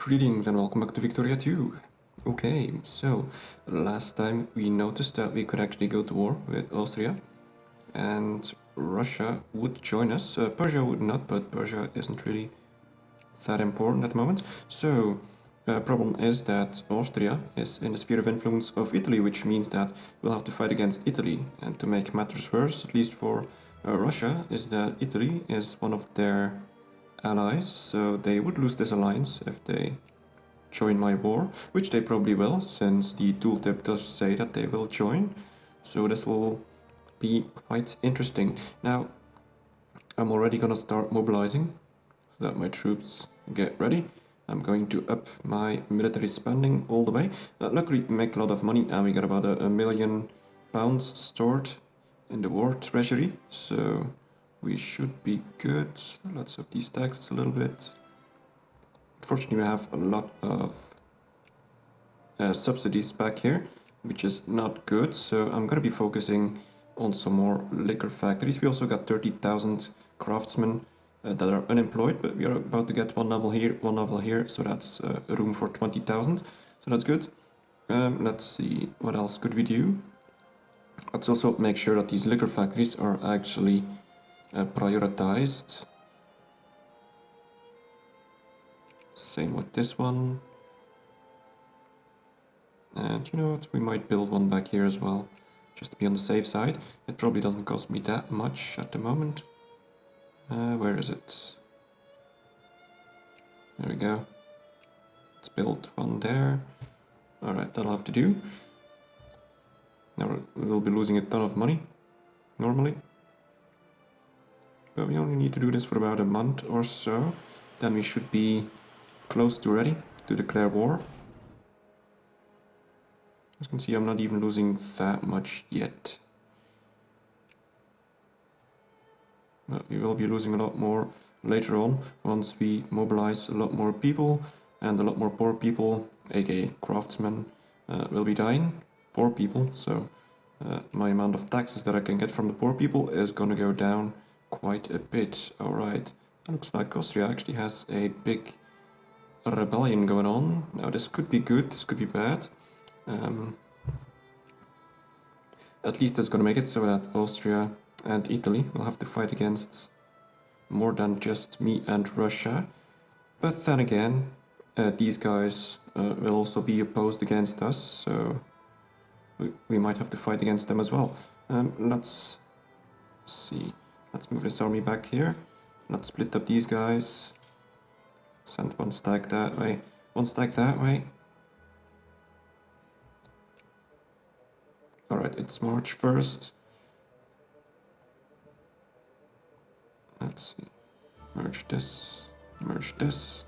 Greetings and welcome back to Victoria 2. Okay, so last time we noticed that we could actually go to war with Austria and Russia would join us. Persia would not, but Persia isn't really that important at the moment. So the problem is that Austria is in the sphere of influence of Italy, which means that we'll have to fight against Italy. And to make matters worse, at least for Russia, is that Italy is one of their allies, so they would lose this alliance if they join my war, which they probably will, since the tooltip does say that they will join. So this will be quite interesting. Now, I'm already gonna start mobilizing so that my troops get ready. I'm going to up my military spending all the way. Luckily, we make a lot of money and we got about a million pounds stored in the war treasury, so we should be good. Let's up these taxes a little bit. Unfortunately, we have a lot of subsidies back here, which is not good. So I'm gonna be focusing on some more liquor factories. We also got 30,000 craftsmen that are unemployed, but we are about to get one level here, so that's room for 20,000. So that's good. Let's see, what else could we do? Let's also make sure that these liquor factories are actually prioritized. Same with this one. And you know what, we might build one back here as well, just to be on the safe side. It probably doesn't cost me that much at the moment. Where is it? There we go. Let's build one there. Alright, that'll have to do. Now we will be losing a ton of money, normally. But we only need to do this for about a month or so. Then we should be close to ready to declare war. As you can see, I'm not even losing that much yet. But we will be losing a lot more later on once we mobilize a lot more people, and a lot more poor people, aka craftsmen, will be dying. Poor people, so my amount of taxes that I can get from the poor people is gonna go down quite a bit. Alright, looks like Austria actually has a big rebellion going on. Now this could be good, this could be bad. At least it's gonna make it so that Austria and Italy will have to fight against more than just me and Russia. But then again, these guys will also be opposed against us, so we might have to fight against them as well. Let's see. Let's move this army back here. Let's split up these guys. Send one stack that way, one stack that way. Alright, it's March 1st. Let's see. Merge this, merge this.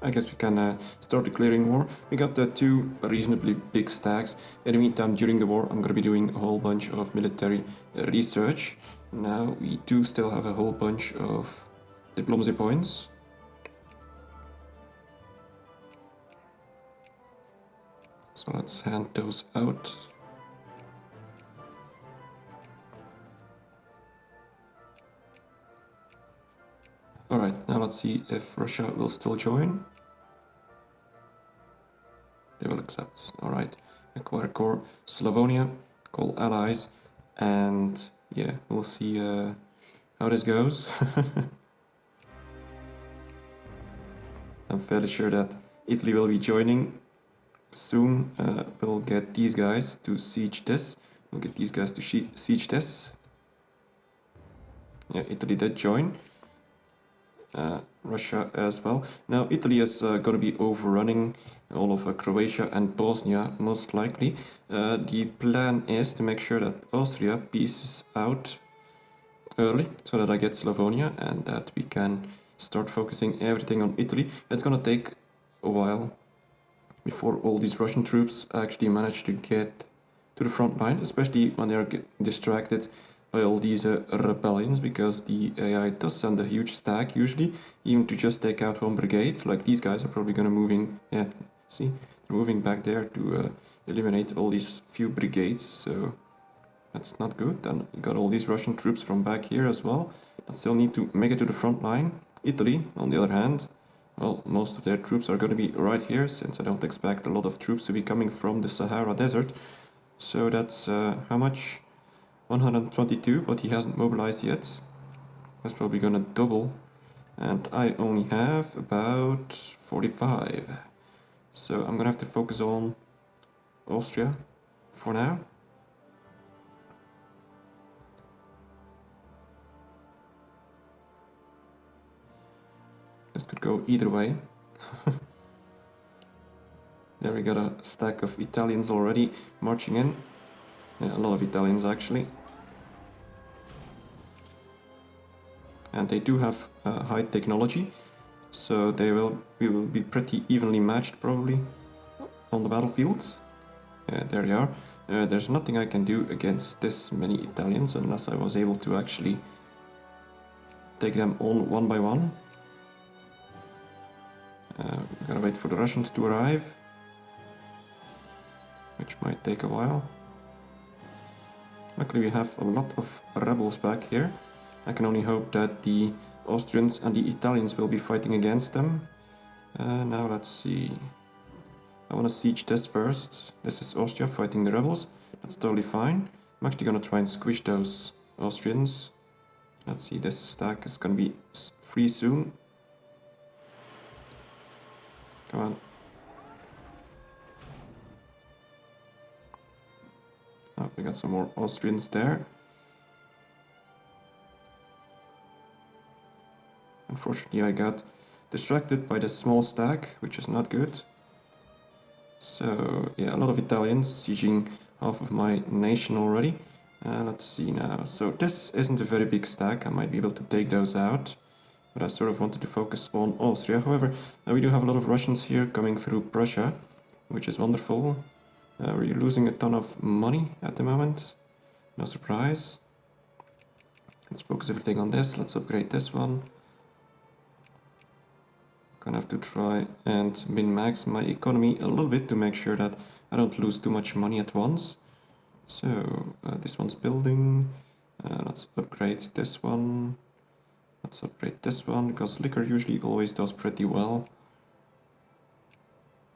I guess we can start declaring war. We got two reasonably big stacks. In the meantime, during the war, I'm going to be doing a whole bunch of military research. Now, we do still have a whole bunch of diplomacy points. So let's hand those out. Alright, now let's see if Russia will still join. They will accept. Alright, acquire core Slavonia, call allies, and yeah, we'll see how this goes. I'm fairly sure that Italy will be joining soon. We'll get these guys to siege this. We'll get these guys to siege this. Yeah, Italy did join. Russia as well. Now Italy is going to be overrunning all of Croatia and Bosnia, most likely. The plan is to make sure that Austria pieces out early, so that I get Slavonia and that we can start focusing everything on Italy. It's going to take a while before all these Russian troops actually manage to get to the front line, especially when they are distracted by all these rebellions, because the AI does send a huge stack usually, even to just take out one brigade. Like these guys are probably gonna moving, yeah, see, they're moving back there to eliminate all these few brigades, so that's not good. And you got all these Russian troops from back here as well, that still need to make it to the front line. Italy, on the other hand, well, most of their troops are going to be right here, since I don't expect a lot of troops to be coming from the Sahara Desert. So that's how much? 122, but he hasn't mobilized yet. That's probably going to double. And I only have about 45. So I'm going to have to focus on Austria for now. This could go either way. There we got a stack of Italians already marching in. Yeah, a lot of Italians actually. And they do have high technology, so we will be pretty evenly matched probably on the battlefield. There you are. There's nothing I can do against this many Italians unless I was able to actually take them on one by one. We gotta wait for the Russians to arrive, which might take a while. Luckily we have a lot of rebels back here. I can only hope that the Austrians and the Italians will be fighting against them. Now let's see. I want to siege this first. This is Austria fighting the rebels. That's totally fine. I'm actually gonna try and squish those Austrians. Let's see, this stack is gonna be free soon. Come on. Oh, we got some more Austrians there. Unfortunately, I got distracted by the small stack, which is not good. So, yeah, a lot of Italians sieging half of my nation already. Let's see now. So this isn't a very big stack. I might be able to take those out. But I sort of wanted to focus on Austria. However, we do have a lot of Russians here coming through Prussia, which is wonderful. We're losing a ton of money at the moment. No surprise. Let's focus everything on this. Let's upgrade this one. Gonna have to try and min-max my economy a little bit to make sure that I don't lose too much money at once. So, this one's building. Let's upgrade this one. Let's upgrade this one, because liquor usually always does pretty well.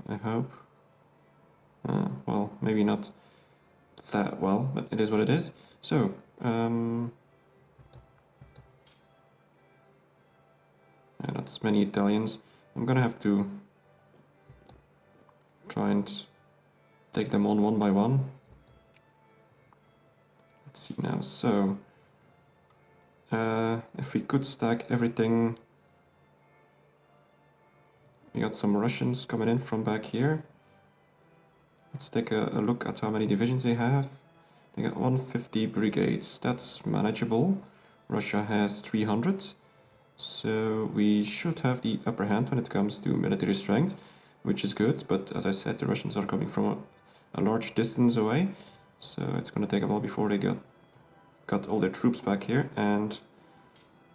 I hope. Well, maybe not that well, but it is what it is. So, yeah, that's many Italians. I'm gonna have to try and take them on one by one. Let's see now. So, if we could stack everything. We got some Russians coming in from back here. Let's take a look at how many divisions they have. They got 150 brigades. That's manageable. Russia has 300. So we should have the upper hand when it comes to military strength, which is good. But as I said, the Russians are coming from a large distance away. So it's going to take a while before they got all their troops back here. And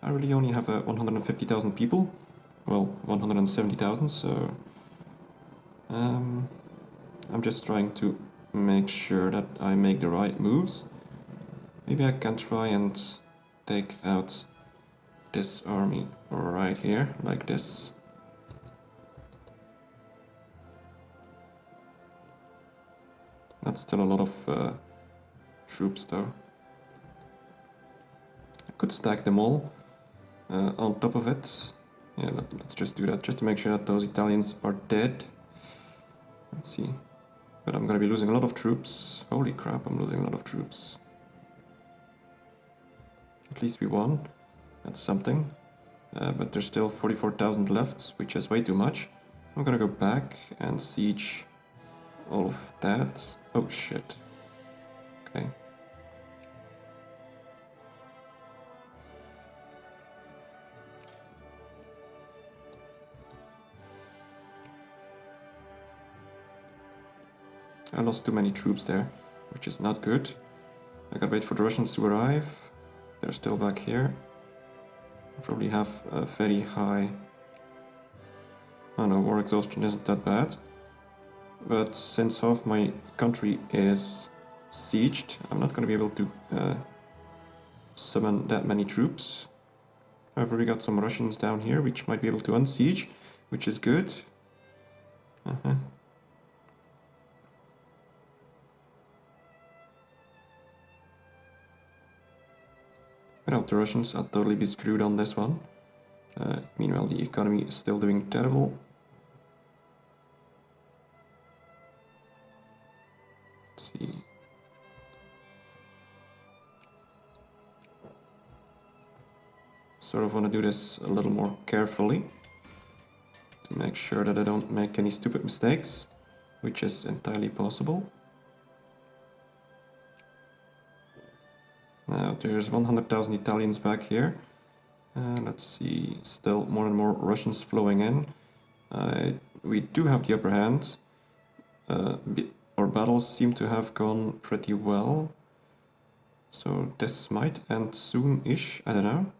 I really only have 150,000 people. Well, 170,000, so I'm just trying to make sure that I make the right moves. Maybe I can try and take out this army right here, like this. That's still a lot of troops though. I could stack them all on top of it. Yeah, let's just do that, just to make sure that those Italians are dead. Let's see. But I'm gonna be losing a lot of troops. Holy crap, I'm losing a lot of troops. At least we won. That's something. But there's still 44,000 left, which is way too much. I'm gonna go back and siege all of that. Oh shit. Okay. I lost too many troops there, which is not good. I gotta wait for the Russians to arrive. They're still back here. I probably have a very high... Oh no, war exhaustion isn't that bad. But since half my country is sieged, I'm not gonna be able to summon that many troops. However, we got some Russians down here, which might be able to unsiege, which is good. Without the Russians, I'll totally be screwed on this one. Meanwhile, the economy is still doing terrible. Let's see. Sort of want to do this a little more carefully to make sure that I don't make any stupid mistakes, which is entirely possible. Now there's 100,000 Italians back here. Let's see, still more and more Russians flowing in. We do have the upper hand. Our battles seem to have gone pretty well. So this might end soon-ish, I don't know.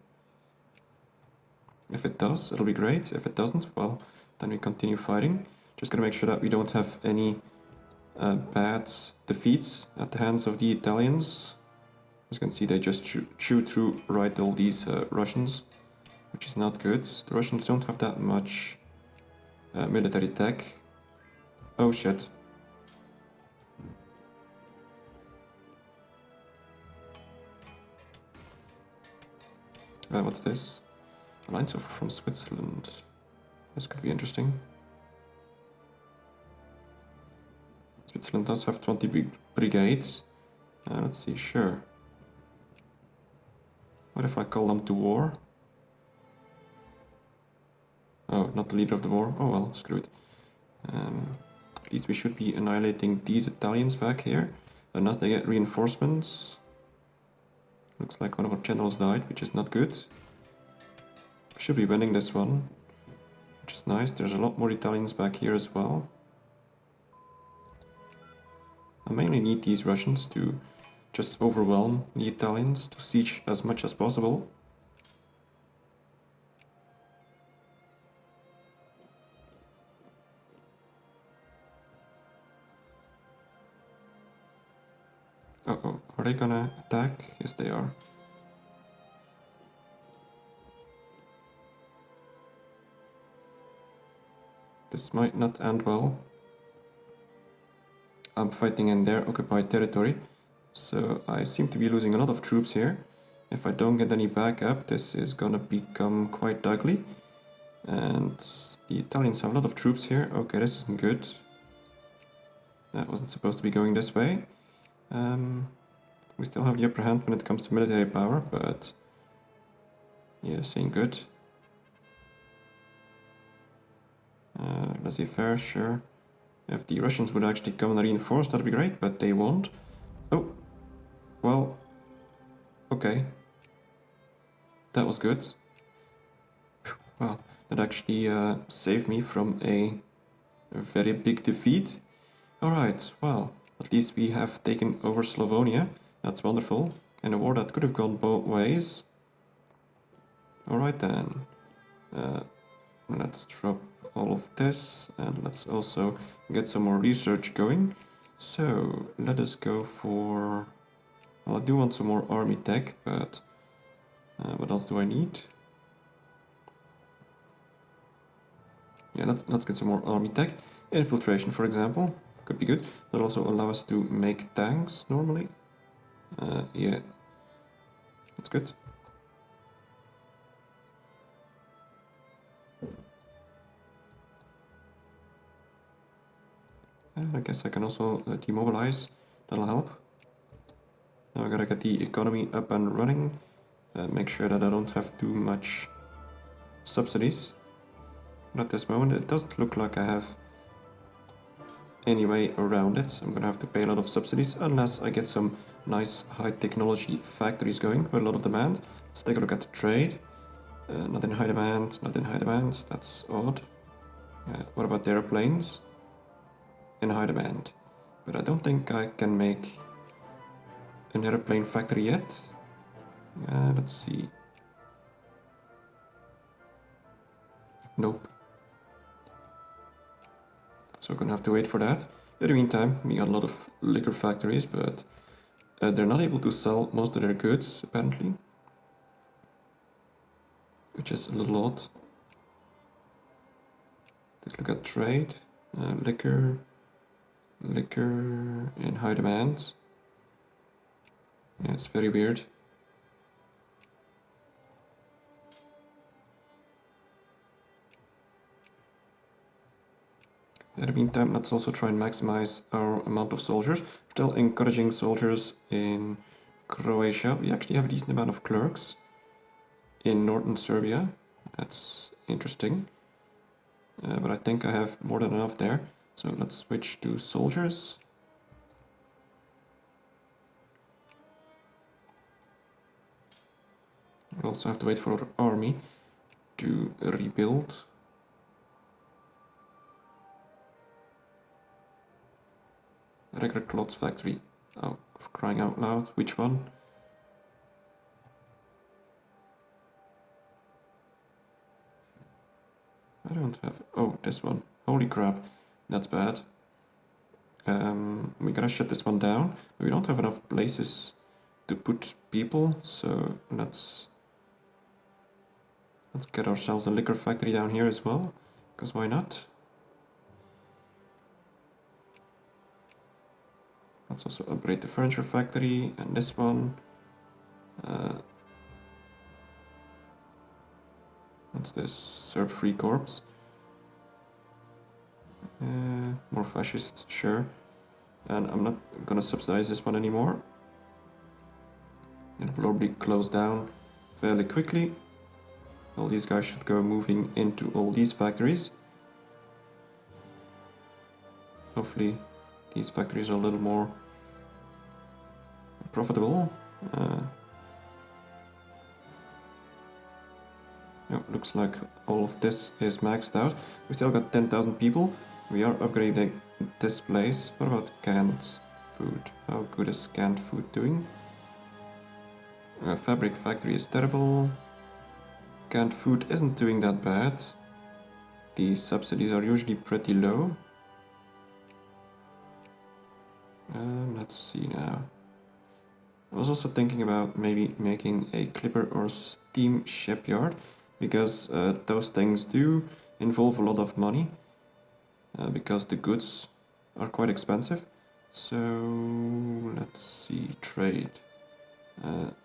If it does, it'll be great. If it doesn't, well, then we continue fighting. Just gonna make sure that we don't have any bad defeats at the hands of the Italians. As you can see, they just chew through right all these Russians, which is not good. The Russians don't have that much military tech. Oh shit. What's this? Alliance offer from Switzerland. This could be interesting. Switzerland does have 20 brigades. Let's see, sure. What if I call them to war? Oh, not the leader of the war. Oh well, screw it. At least we should be annihilating these Italians back here. Unless they get reinforcements. Looks like one of our generals died, which is not good. We should be winning this one, which is nice. There's a lot more Italians back here as well. I mainly need these Russians to just overwhelm the Italians, to siege as much as possible. Uh-oh, are they gonna attack? Yes, they are. This might not end well. I'm fighting in their occupied territory, so I seem to be losing a lot of troops here. If I don't get any backup, this is gonna become quite ugly. And the Italians have a lot of troops here. Okay, this isn't good. That wasn't supposed to be going this way. We still have the upper hand when it comes to military power, but yeah, this ain't good. Laissez-faire, sure. If the Russians would actually come and reinforce, that'd be great, but they won't. Oh, well, okay. That was good. Well, that actually saved me from a very big defeat. Alright, well, at least we have taken over Slavonia. That's wonderful. In a war that could have gone both ways. Alright then. Let's drop all of this, and let's also get some more research going. So let us go for... Well, I do want some more army tech, but what else do I need? Yeah, let's get some more army tech. Infiltration, for example, could be good. That'll also allow us to make tanks normally. Yeah, that's good. I guess I can also demobilize. That'll help. Now I gotta get the economy up and running. Make sure that I don't have too much subsidies. But at this moment it doesn't look like I have any way around it. I'm gonna have to pay a lot of subsidies unless I get some nice high technology factories going with a lot of demand. Let's take a look at the trade. Not in high demand, not in high demand. That's odd. What about the airplanes? In high demand. But I don't think I can make an airplane factory yet. Let's see. Nope. So I'm gonna have to wait for that. In the meantime, we got a lot of liquor factories, but they're not able to sell most of their goods, apparently. which is a little odd. Let's look at trade. Liquor in high demand. Yeah, it's very weird. In the meantime, let's also try and maximize our amount of soldiers. Still encouraging soldiers in Croatia. We actually have a decent amount of clerks in northern Serbia. That's interesting. But I think I have more than enough there. So let's switch to soldiers. We also have to wait for our army to rebuild. Regular clothes factory. Oh, for crying out loud. Which one? I don't have... Oh, this one. Holy crap. That's bad. We gotta shut this one down. But we don't have enough places to put people. So let's get ourselves a liquor factory down here as well. Because why not? Let's also upgrade the furniture factory and this one. What's this? Serb Free Corps. More fascists, sure. And I'm not gonna subsidize this one anymore. It will probably close down fairly quickly. All these guys should go moving into all these factories. Hopefully these factories are a little more profitable. Looks like all of this is maxed out. We still got 10,000 people. We are upgrading this place. What about canned food? How good is canned food doing? Fabric factory is terrible. Canned food isn't doing that bad. The subsidies are usually pretty low. Let's see now. I was also thinking about maybe making a clipper or steam shipyard, because those things do involve a lot of money, because the goods are quite expensive. So let's see, trade.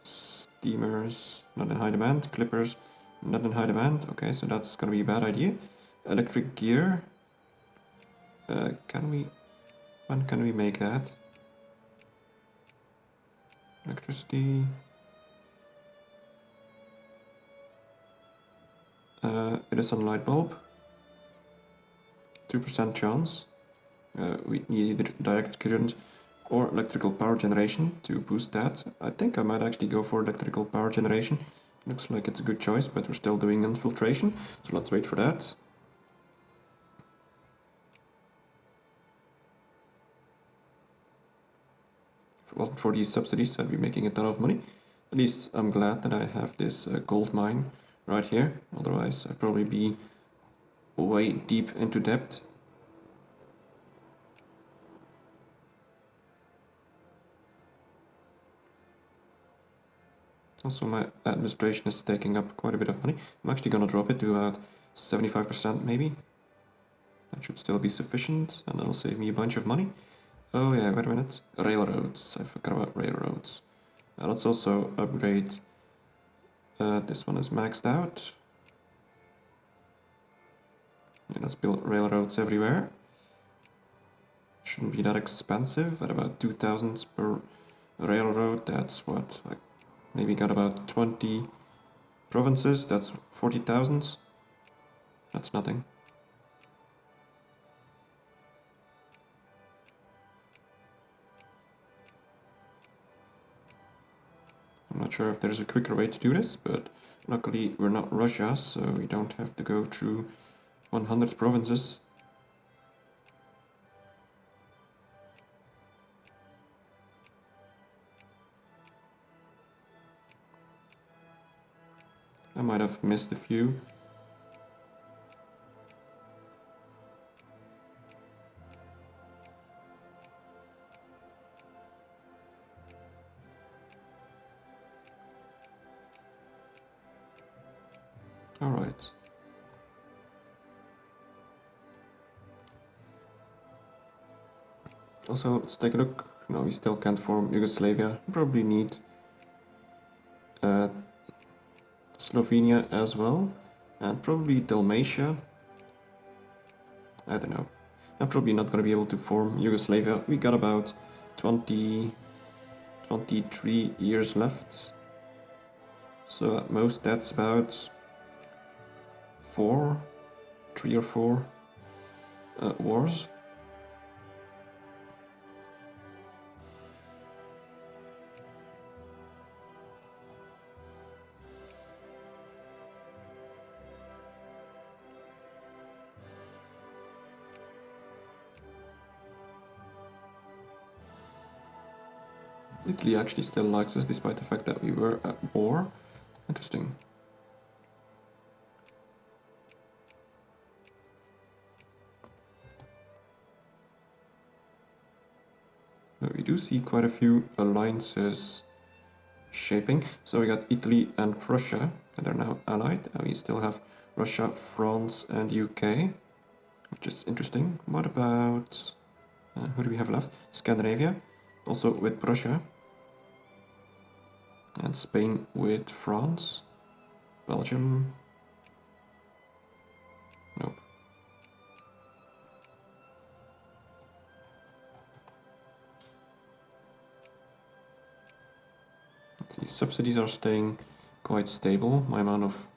Steamers, not in high demand. Clippers, not in high demand. Okay, so that's gonna be a bad idea. Electric gear. When can we make that? Electricity. Edison light bulb. 2% chance. We need either direct current or electrical power generation to boost that. I think I might actually go for electrical power generation. Looks like it's a good choice, but we're still doing infiltration, so let's wait for that. If it wasn't for these subsidies, I'd be making a ton of money. At least I'm glad that I have this gold mine right here. Otherwise, I'd probably be way deep into debt. Also, my administration is taking up quite a bit of money. I'm actually gonna drop it to about 75% maybe. That should still be sufficient, and that'll save me a bunch of money. Oh yeah, wait a minute. Railroads. I forgot about railroads. Let's also upgrade. This one is maxed out. Yeah, let's build railroads everywhere. Shouldn't be that expensive. At about 2,000 per railroad, that's what? Like, maybe got about 20 provinces, that's 40,000. That's nothing. I'm not sure if there's a quicker way to do this, but luckily we're not Russia, so we don't have to go through 100 provinces. I might have missed a few. Also, let's take a look. No, we still can't form Yugoslavia. We probably need uh, Slovenia as well, and probably Dalmatia. I don't know. I'm probably not gonna be able to form Yugoslavia. We got about 23 years left. So at most that's about 3 or 4 wars. Italy actually still likes us despite the fact that we were at war. Interesting. But we do see quite a few alliances shaping. So we got Italy and Prussia that are now allied, and we still have Russia, France, and UK, which is interesting. What about who do we have left? Scandinavia, also with Prussia, and Spain with France, Belgium. Nope. The subsidies are staying quite stable. My amount of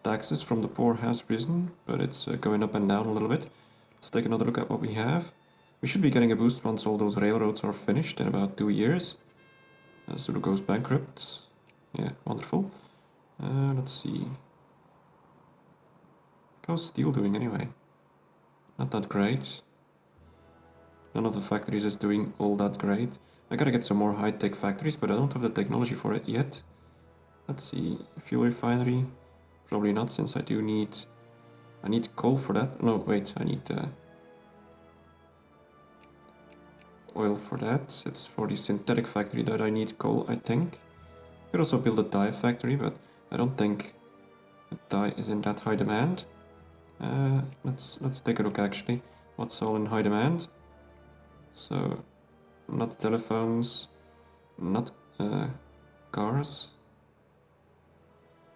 taxes from the poor has risen, but it's going up and down a little bit. Let's take another look at what we have. We should be getting a boost once all those railroads are finished in about 2 years. Zulu goes bankrupt. Yeah, wonderful. Let's see. How's steel doing anyway? Not that great. None of the factories is doing all that great. I gotta get some more high-tech factories, but I don't have the technology for it yet. Let's see. Fuel refinery. Probably not, since I need coal for that. No, wait, I need oil for that. It's for the synthetic factory that I need coal, I think. Could also build a dye factory, but I don't think dye is in that high demand. Let's take a look actually. What's all in high demand? So, not telephones, not cars.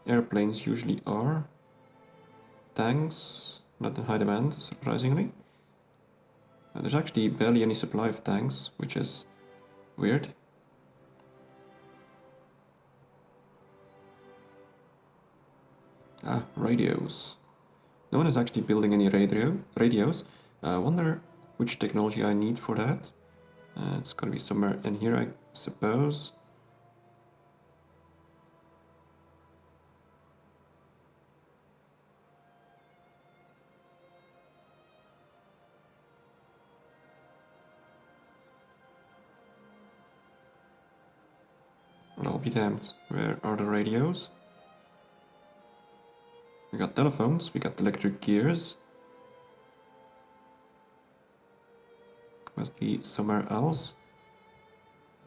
Airplanes usually are. Tanks, not in high demand, surprisingly. There's actually barely any supply of tanks, which is weird. Ah, radios. No one is actually building any radios. I wonder which technology I need for that. It's gotta be somewhere in here, I suppose. But I'll be damned. Where are the radios? We got telephones, we got electric gears. Must be somewhere else.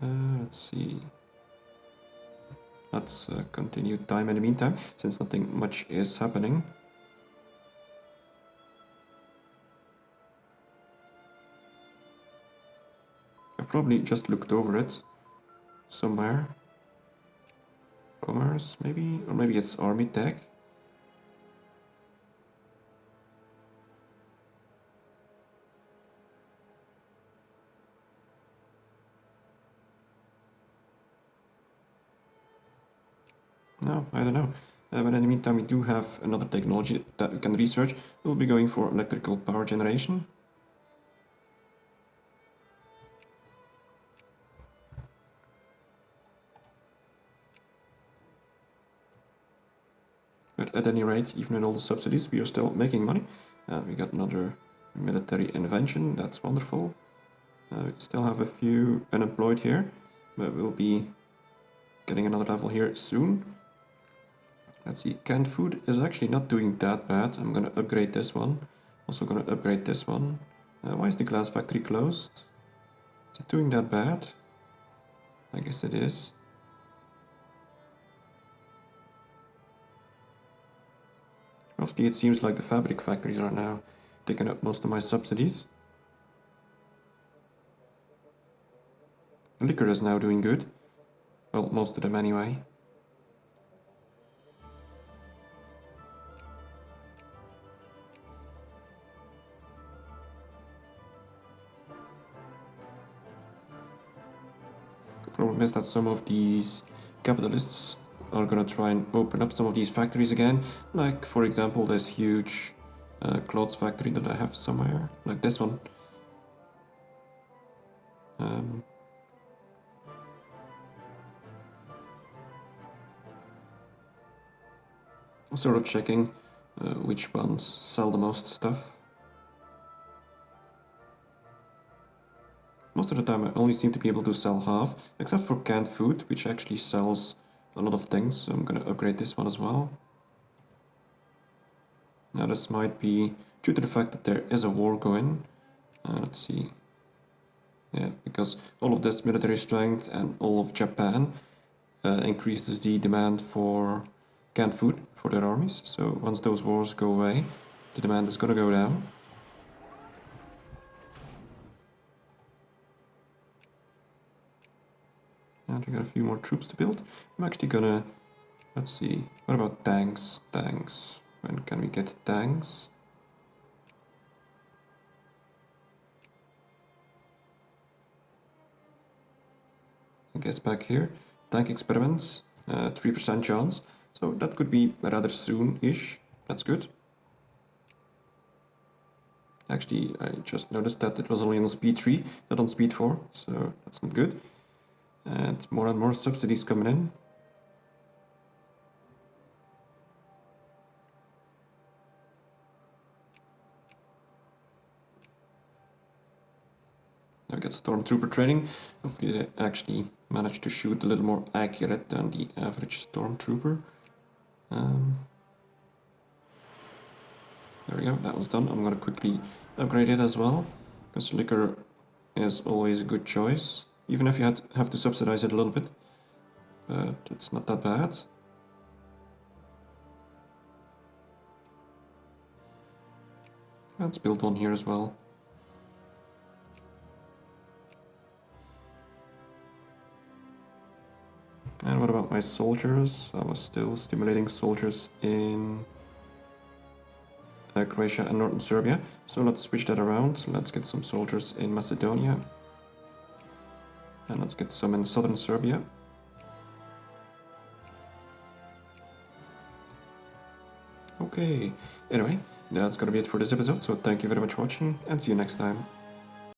Let's see. Let's continue time in the meantime, since nothing much is happening. I've probably just looked over it somewhere. Commerce, maybe? Or maybe it's army tech. No, I don't know. But in the meantime, we do have another technology that we can research. We'll be going for electrical power generation. But at any rate, even in all the subsidies, we are still making money. We got another military invention, that's wonderful. We still have a few unemployed here, but we'll be getting another level here soon. Let's see, canned food is actually not doing that bad. I'm gonna upgrade this one. Also gonna upgrade this one. Why is the glass factory closed? Is it doing that bad? I guess it is. Mostly it seems like the fabric factories are now taking up most of my subsidies. Liquor is now doing good. Well, most of them anyway. The problem is that some of these capitalists are gonna try and open up some of these factories again. Like, for example, this huge clothes factory that I have somewhere, like this one. I'm sort of checking which ones sell the most stuff. Most of the time I only seem to be able to sell half, except for canned food, which actually sells a lot of things, so I'm gonna upgrade this one as well. Now this might be due to the fact that there is a war going. Let's see. Yeah, because all of this military strength and all of Japan increases the demand for canned food for their armies. So once those wars go away, the demand is gonna go down. And we got a few more troops to build. I'm actually gonna, let's see, what about tanks? Tanks. When can we get tanks? I guess back here. Tank experiments, 3% chance. So that could be rather soon-ish. That's good. Actually, I just noticed that it was only on speed 3, not on speed 4, so that's not good. And more subsidies coming in. I get stormtrooper training. Hopefully they actually manage to shoot a little more accurate than the average stormtrooper. There we go, that was done. I'm gonna quickly upgrade it as well, because liquor is always a good choice, even if you have to subsidize it a little bit, but it's not that bad. Let's build one here as well. And what about my soldiers? I was still stimulating soldiers in Croatia and northern Serbia. So let's switch that around. Let's get some soldiers in Macedonia. And let's get some in southern Serbia. Okay, anyway, that's gonna be it for this episode. So thank you very much for watching and see you next time.